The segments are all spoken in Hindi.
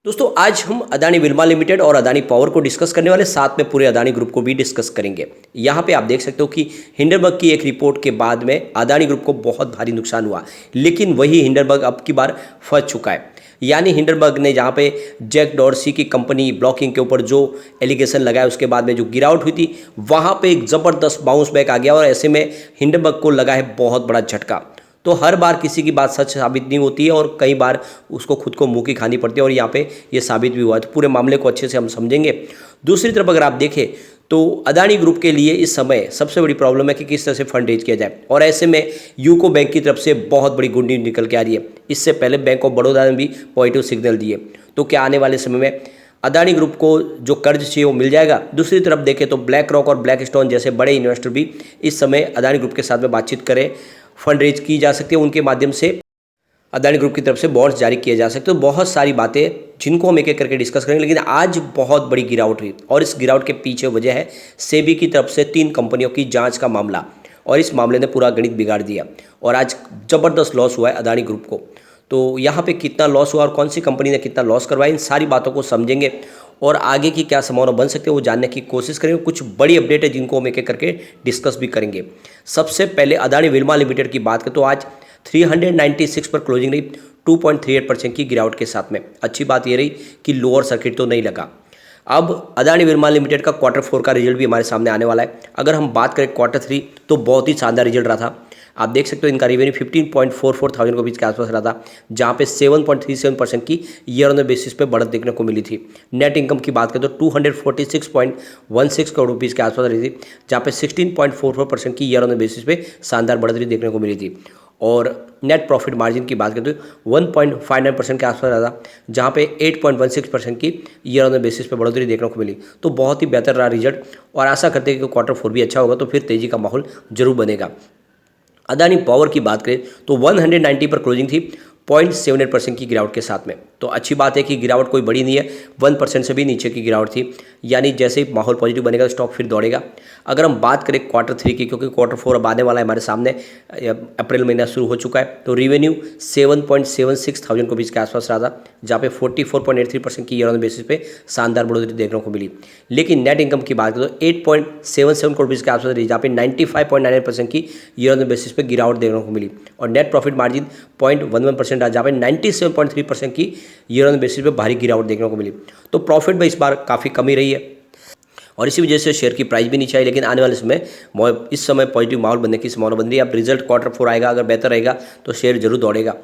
दोस्तों आज हम अदानी विल्मा लिमिटेड और अदानी पावर को डिस्कस करने वाले, साथ में पूरे अदानी ग्रुप को भी डिस्कस करेंगे। यहाँ पे आप देख सकते हो कि हिंडनबर्ग की एक रिपोर्ट के बाद में अदानी ग्रुप को बहुत भारी नुकसान हुआ, लेकिन वही हिंडनबर्ग अब की बार फंस चुका है। यानी हिंडनबर्ग ने जहाँ पे जैक डॉर्सी की कंपनी ब्लॉकिंग के ऊपर जो एलिगेशन लगाया, उसके बाद में जो गिरावट हुई थी, वहाँ पे एक ज़बरदस्त बाउंस बैक आ गया और ऐसे में हिंडनबर्ग को लगा है बहुत बड़ा झटका। तो हर बार किसी की बात सच साबित नहीं होती है और कई बार उसको खुद को मुंह की खानी पड़ती है, और यहाँ पे ये साबित भी हुआ है। तो पूरे मामले को अच्छे से हम समझेंगे। दूसरी तरफ अगर आप देखें तो अदानी ग्रुप के लिए इस समय सबसे बड़ी प्रॉब्लम है कि किस तरह से फंड रेज किया जाए, और ऐसे में यूको बैंक की तरफ से बहुत बड़ी गुड न्यूज निकल के आ रही है। इससे पहले बैंक ऑफ बड़ौदा ने भी पॉजिटिव सिग्नल दिए। तो क्या आने वाले समय में अदानी ग्रुप को जो कर्ज चाहिए वो मिल जाएगा? दूसरी तरफ देखें तो ब्लैक रॉक और ब्लैक स्टोन जैसे बड़े इन्वेस्टर भी इस समय अदानी ग्रुप के साथ में बातचीत करें, फंड रेज की जा सकती है, उनके माध्यम से अदानी ग्रुप की तरफ से बॉन्ड्स जारी किए जा सकते हैं। तो बहुत सारी बातें जिनको हम एक एक करके डिस्कस करेंगे, लेकिन आज बहुत बड़ी गिरावट हुई और इस गिरावट के पीछे वजह है सेबी की तरफ से 3 कंपनियों की जांच का मामला, और इस मामले ने पूरा गणित बिगाड़ दिया और आज ज़बरदस्त लॉस हुआ है अदानी ग्रुप को। तो यहाँ पे कितना लॉस हुआ और कौन सी कंपनी ने कितना लॉस करवाया, इन सारी बातों को समझेंगे और आगे की क्या संभावना बन सकती है वो जानने की कोशिश करेंगे। कुछ बड़ी अपडेट है जिनको हम एक एक करके डिस्कस भी करेंगे। सबसे पहले अदानी विल्मा लिमिटेड की बात करें तो आज 396 पर क्लोजिंग रही, 2.38% की गिरावट के साथ में। अच्छी बात ये रही कि लोअर सर्किट तो नहीं लगा। अब अदानी विल्मा लिमिटेड का Q4 का रिजल्ट भी हमारे सामने आने वाला है। अगर हम बात करें Q3 तो बहुत ही शानदार रिजल्ट रहा था। आप देख सकते हो इनका रेवेन्यू 15.44 थाउजेंड के बीच के आसपास रहा था, जहाँ पे 7.37% की ईयर ऑन बेसिस पे बढ़त देखने को मिली थी। नेट इनकम की बात करें तो 246.16 करोड़ रुपीज़ के आसपास रही थी, जहाँ पे 16.44% की ईयर ऑन बेसिस पे शानदार बढ़त भी देखने को मिली थी। और नेट प्रॉफिट मार्जिन की बात करें तो 1.59% के आसपास रहा था, जहाँ पे 8.16% की ईयर ऑन बेसिस पे बढ़ोतरी देखने को मिली। तो बहुत ही बेहतर रहा रिजल्ट, और आशा करते हैं कि Q4 भी अच्छा होगा तो फिर तेज़ी का माहौल जरूर बनेगा। अदानी पावर की बात करें तो 190 पर क्लोजिंग थी, 0.78% की गिरावट के साथ में। तो अच्छी बात है कि गिरावट कोई बड़ी नहीं है, 1% से भी नीचे की गिरावट थी। यानी जैसे ही माहौल पॉजिटिव बनेगा स्टॉक फिर दौड़ेगा। अगर हम बात करें Q3 की, क्योंकि Q4 अब आने वाला है हमारे सामने, अप्रैल महीना शुरू हो चुका है, तो रेवेन्यू 7.76 थाउजेंड को बीच के आसपास रहा था, जहाँ पे 44.83% की ईयर ऑन बेसिस पे शानदार बढ़ोतरी देखने को मिली। लेकिन नेट इनकम की बात करें तो 8.77 करोड़ के आसपास रही, जहाँ पे 95.99% की ईयर ऑन बेसिस पे गिरावट देखने को मिली। और नेट प्रॉफिट मार्जिन 0.11% रहा, जहाँ पे 97.3% की ईयर ऑन बेसिस पे भारी गिरावट देखने को मिली। तो प्रॉफिट में इस बार काफ़ी कमी रही है और इसी वजह से शेयर की प्राइस भी नीचे आई। लेकिन आने वाले समय इस समय पॉजिटिव माहौल बनने की संभावना बन रही है। अब रिजल्ट Q4 आएगा, अगर बेहतर रहेगा तो शेयर जरूर दौड़ेगा।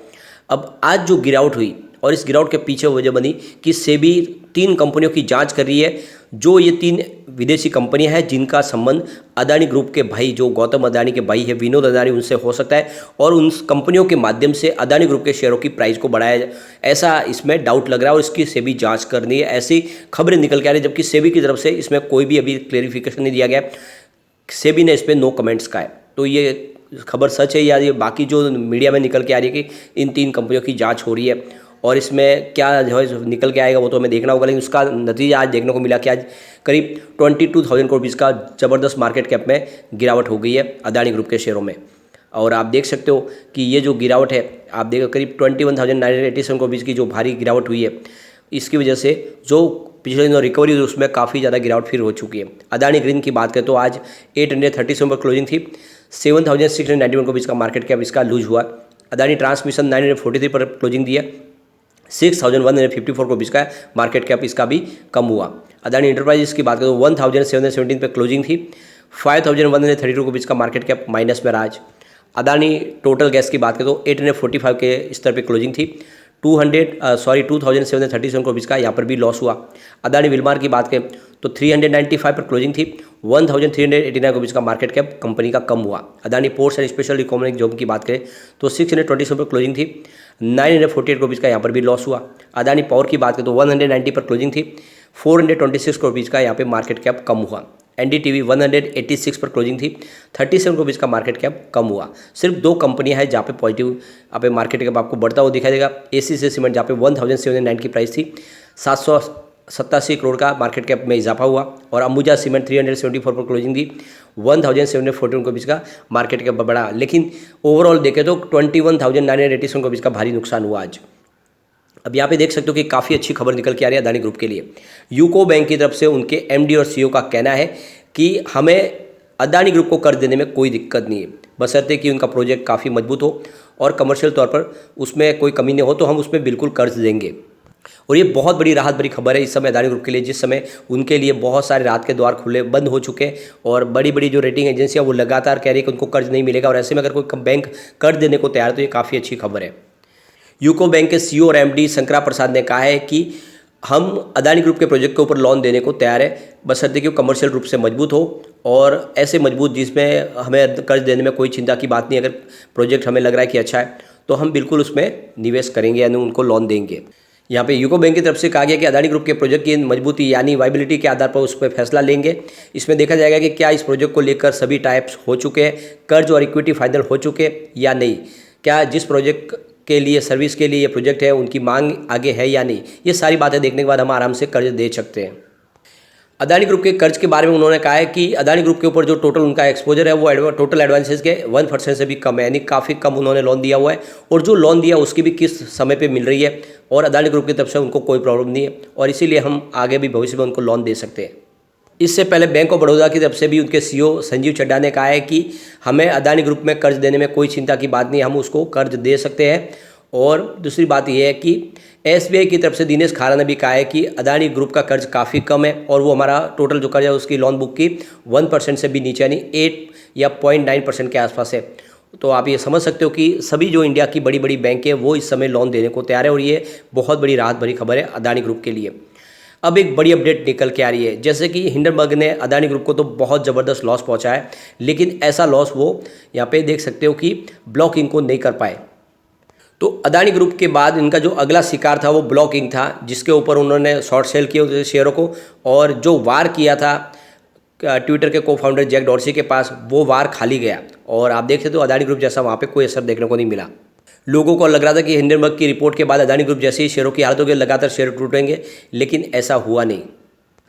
अब आज जो गिरावट हुई और इस गिरावट के पीछे वजह बनी कि सेबी 3 कंपनियों की जांच कर रही है, जो ये 3 विदेशी कंपनियां हैं जिनका संबंध अदानी ग्रुप के भाई, जो गौतम अदानी के भाई है विनोद अदानी, उनसे हो सकता है, और उन कंपनियों के माध्यम से अदानी ग्रुप के शेयरों की प्राइस को बढ़ाया जाए, ऐसा इसमें डाउट लग रहा है और इसकी सेबी जांच करनी है। ऐसी खबरें निकल के आ रही है, जबकि सेबी की तरफ से इसमें कोई भी अभी क्लेरिफिकेशन नहीं दिया गया। सेबी ने इस पर नो कमेंट्स का है। तो ये खबर सच है या ये बाकी जो मीडिया में निकल के आ रही है कि इन 3 कंपनियों की जांच हो रही है, और इसमें क्या जो है निकल के आएगा वो तो हमें देखना होगा। लेकिन उसका नतीजा आज देखने को मिला कि आज करीब 22,000 करोड़ रुपीज़ का ज़बरदस्त मार्केट कैप में गिरावट हो गई है अदानी ग्रुप के शेयरों में। और आप देख सकते हो कि ये जो गिरावट है, आप देखो करीब 21,987 करोड़ रुपीज़ की जो भारी गिरावट हुई है, इसकी वजह से जो पिछले दिनों रिकवरी हुई उसमें काफ़ी ज़्यादा गिरावट फिर हो चुकी है। अदानी ग्रीन की बात करें तो आज 837 पर क्लोजिंग थी, 7,691 करोड़ रुपीज़ का मार्केट कैप इसका लूज हुआ। अदानी ट्रांसमिशन 943 पर क्लोजिंग दिया, 6,154 करोड़ रुपीज़ का मार्केट कैप इसका भी कम हुआ। अदानी इंटरप्राइजेस की बात करें तो 1,717 पे क्लोजिंग थी, 5,132 करोड़ रुपीज़ का मार्केट कैप माइनस में रहा आज। अदानी टोटल गैस की बात करें तो 845 के स्तर पे क्लोजिंग थी, 2,737 करोड़ रुपीज़ का यहाँ पर भी लॉस हुआ। अदानी विल्मार की बात करें तो 395 पर क्लोजिंग थी, 1,389 करोड़ रुपीज़ का मार्केट कैप कंपनी का कम हुआ। Adani ports and special economic zone की बात करें तो 627 पर क्लोजिंग थी, 948 करोड़ रुपीज़ का यहाँ पर भी लॉस हुआ। अदानी पावर की बात करें तो 190 पर क्लोजिंग थी, 426 करोड़ रुपीज़ का यहाँ पे मार्केट कैप कम हुआ। एनडीटीवी 186 पर क्लोजिंग थी, 37 करोड़ रुपीज़ का मार्केट कैप कम हुआ। सिर्फ 2 कंपनियां हैं जहाँ पे पॉजिटिव यहाँ पे मार्केट कैप आपको बढ़ता हुआ दिखाई देगा। एसीसी सीमेंट जहाँ पे 1,709 की प्राइस थी, 787 करोड़ का मार्केट कैप में इजाफा हुआ। और अंबुजा सीमेंट 374 पर क्लोजिंग थी, 1,714 करोड़ का मार्केट कैप बढ़ा। लेकिन ओवरऑल देखें तो 21,987 करोड़ का भारी नुकसान हुआ आज। अब यहाँ पे देख सकते हो कि काफ़ी अच्छी खबर निकल के आ रही है अदानी ग्रुप के लिए। यूको बैंक की तरफ से उनके एमडी और सीईओ का कहना है कि हमें अदानी ग्रुप को कर्ज देने में कोई दिक्कत नहीं है, बशर्ते कि उनका प्रोजेक्ट काफ़ी मजबूत हो और कमर्शियल तौर पर उसमें कोई कमी नहीं हो तो हम उसमें बिल्कुल कर्ज देंगे। और ये बहुत बड़ी राहत भरी खबर है इस समय अदानी ग्रुप के लिए, जिस समय उनके लिए बहुत सारे रात के द्वार खुले बंद हो चुके हैं और बड़ी बड़ी जो रेटिंग एजेंसियाँ वो लगातार कह रही है कि उनको कर्ज नहीं मिलेगा, और ऐसे में अगर कोई बैंक कर्ज देने को तैयार है तो ये काफ़ी अच्छी खबर है। यूको बैंक के सीईओ और एमडी शंकरा प्रसाद ने कहा है कि हम अदानी ग्रुप के प्रोजेक्ट के ऊपर लोन देने को तैयार है, बशर्ते कि वो कमर्शियल रूप से मजबूत हो और ऐसे मजबूत जिसमें हमें कर्ज देने में कोई चिंता की बात नहीं। अगर प्रोजेक्ट हमें लग रहा है कि अच्छा है तो हम बिल्कुल उसमें निवेश करेंगे यानी उनको लोन देंगे। यहाँ पे यूको बैंक की तरफ से कहा गया कि अदानी ग्रुप के प्रोजेक्ट की मजबूती यानी वाइबिलिटी के आधार पर उस पर फैसला लेंगे। इसमें देखा जाएगा कि क्या इस प्रोजेक्ट को लेकर सभी टाइप्स हो चुके हैं, कर्ज और इक्विटी फाइनल हो चुके या नहीं, क्या जिस प्रोजेक्ट के लिए सर्विस के लिए ये प्रोजेक्ट है उनकी मांग आगे है या नहीं। ये सारी बातें देखने के बाद हम आराम से कर्ज दे सकते हैं। अदानी ग्रुप के कर्ज के बारे में उन्होंने कहा है कि अदानी ग्रुप के ऊपर जो टोटल उनका एक्सपोजर है वो टोटल एडवांसेस के 1% से भी कम है, यानी काफ़ी कम उन्होंने लोन दिया हुआ है। और जो लोन दिया उसकी भी किस्त समय पे मिल रही है और अदानी ग्रुप की तरफ से उनको कोई प्रॉब्लम नहीं है और इसीलिए हम आगे भी भविष्य में उनको लोन दे सकते हैं। इससे पहले बैंक ऑफ बड़ौदा की तरफ से भी उनके सीईओ संजीव चड्ढा ने कहा है कि हमें अदानी ग्रुप में कर्ज देने में कोई चिंता की बात नहीं, हम उसको कर्ज दे सकते हैं। और दूसरी बात यह है कि एसबीआई की तरफ से दिनेश खारा ने भी कहा है कि अदानी ग्रुप का कर्ज काफ़ी कम है और वो हमारा टोटल जो कर्ज है उसकी लोन बुक की 1% से भी नीचे यानी 8 या 0.9% के आसपास है। तो आप ये समझ सकते हो कि सभी जो इंडिया की बड़ी बड़ी बैंक है वो इस समय लोन देने को तैयार है और ये बहुत बड़ी राहत भरी खबर है अदानी ग्रुप के लिए। अब एक बड़ी अपडेट निकल के आ रही है, जैसे कि हिंडनबर्ग ने अदानी ग्रुप को तो बहुत ज़बरदस्त लॉस पहुँचा है, लेकिन ऐसा लॉस वो यहाँ पे देख सकते हो कि ब्लॉक इंक को नहीं कर पाए। तो अदानी ग्रुप के बाद इनका जो अगला शिकार था वो ब्लॉक इंक था, जिसके ऊपर उन्होंने शॉर्ट सेल किए शेयरों को और जो वार किया था ट्विटर के को फाउंडर जैक डॉर्सी के पास वो वार खाली गया और आप देख सकते हो अदानी ग्रुप जैसा वहाँ पे कोई असर देखने को नहीं मिला। लोगों को लग रहा था कि हिंडनबर्ग की रिपोर्ट के बाद अदानी ग्रुप जैसे ही शेयरों की हालत होगी लगातार शेयर टूटेंगे, लेकिन ऐसा हुआ नहीं।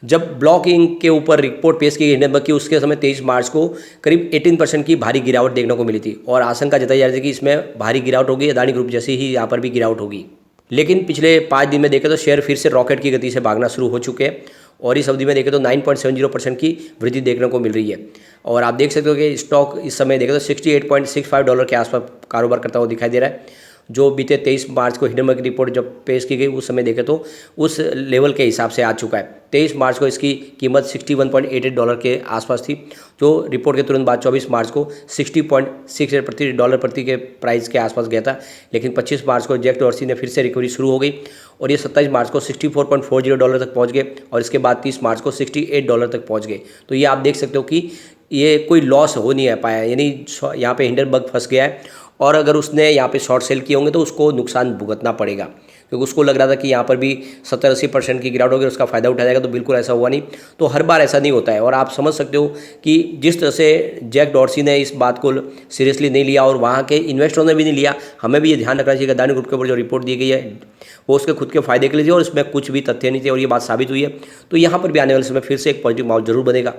जब ब्लॉक इंक के ऊपर रिपोर्ट पेश की गई हिंडनबर्ग की, उसके समय 23 मार्च को करीब 18% की भारी गिरावट देखने को मिली थी और आशंका जताई जा रही थी कि इसमें भारी गिरावट होगी, अदानी ग्रुप जैसी ही यहाँ पर भी गिरावट होगी। लेकिन पिछले 5 दिन में देखें तो शेयर फिर से रॉकेट की गति से भागना शुरू हो चुके हैं और इस अवधि में देखें तो 9.70% की वृद्धि देखने को मिल रही है। और आप देख सकते हो कि स्टॉक इस समय देखें तो $68.65 के आसपास कारोबार करता हुआ दिखाई दे रहा है। जो बीते 23 मार्च को हिंडनबर्ग की रिपोर्ट जब पेश की गई उस समय देखें तो उस लेवल के हिसाब से आ चुका है। 23 मार्च को इसकी कीमत $61.88 के आसपास थी, जो रिपोर्ट के तुरंत बाद 24 मार्च को $60.68 प्रति के प्राइस के आसपास गया था। लेकिन 25 मार्च को जैक डॉर्सी ने फिर से रिकवरी शुरू हो गई और ये 27 मार्च को $64.40 तक पहुँच गए और इसके बाद 30 मार्च को $68 तक पहुँच गए। तो ये आप देख सकते हो कि ये कोई लॉस हो नहीं पाया, यानी यहाँ पे हिंडनबर्ग फंस गया है और अगर उसने यहाँ पे शॉर्ट सेल किए होंगे तो उसको नुकसान भुगतना पड़ेगा, क्योंकि उसको लग रहा था कि यहाँ पर भी 70-80% की गिरावट होगी, उसका फ़ायदा उठाया जाएगा। तो बिल्कुल ऐसा हुआ नहीं। तो हर बार ऐसा नहीं होता है और आप समझ सकते हो कि जिस तरह से जैक डॉर्सी ने इस बात को सीरियसली नहीं लिया और वहाँ के इन्वेस्टरों ने भी नहीं लिया, हमें भी ये ध्यान रखना चाहिए कि अदानी ग्रुप के ऊपर जो रिपोर्ट दी गई है वो उसके खुद के फायदे के लिए थी और इसमें कुछ भी तथ्य नहीं थे और ये बात साबित हुई है। तो यहाँ पर भी आने वाले समय फिर से एक पॉजिटिव माहौल जरूर बनेगा।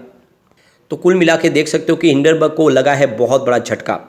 तो कुल मिला के देख सकते हो कि हिंडनबर्ग को लगा है बहुत बड़ा झटका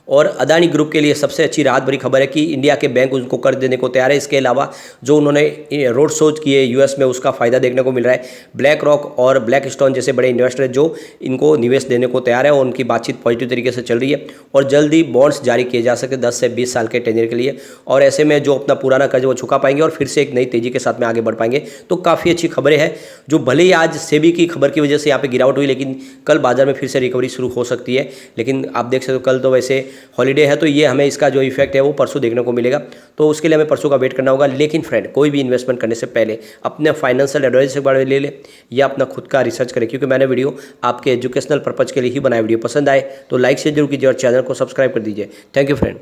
और अदानी ग्रुप के लिए सबसे अच्छी राहत भरी खबर है कि इंडिया के बैंक उनको कर्ज देने को तैयार है। इसके अलावा जो उन्होंने रोड शोज किए यूएस में उसका फ़ायदा देखने को मिल रहा है। ब्लैक रॉक और ब्लैक स्टोन जैसे बड़े इन्वेस्टर जो इनको निवेश देने को तैयार है और उनकी बातचीत पॉजिटिव तरीके से चल रही है और जल्दी बॉन्ड्स जारी किए जा सकते 10 से 20 साल के टेन्योर के लिए और ऐसे में जो अपना पुराना कर्ज वो चुका पाएंगे और फिर से एक नई तेजी के साथ में आगे बढ़ पाएंगे। तो काफ़ी अच्छी खबरें हैं, जो भले ही आज सेबी की खबर की वजह से यहाँ पर गिरावट हुई, लेकिन कल बाजार में फिर से रिकवरी शुरू हो सकती है। लेकिन आप देख सकते हो कल तो वैसे हॉलीडे है तो ये हमें इसका जो इफेक्ट है वो परसों देखने को मिलेगा, तो उसके लिए हमें परसों का वेट करना होगा। लेकिन फ्रेंड, कोई भी इन्वेस्टमेंट करने से पहले अपने फाइनेंशियल एडवाइजर से बारे ले ले या अपना खुद का रिसर्च करें, क्योंकि मैंने वीडियो आपके एजुकेशनल पर्पज के लिए ही बनाया। वीडियो पसंद आए तो लाइक शेयर जरूर कीजिए और चैनल को सब्सक्राइब कर दीजिए। Thank you friend.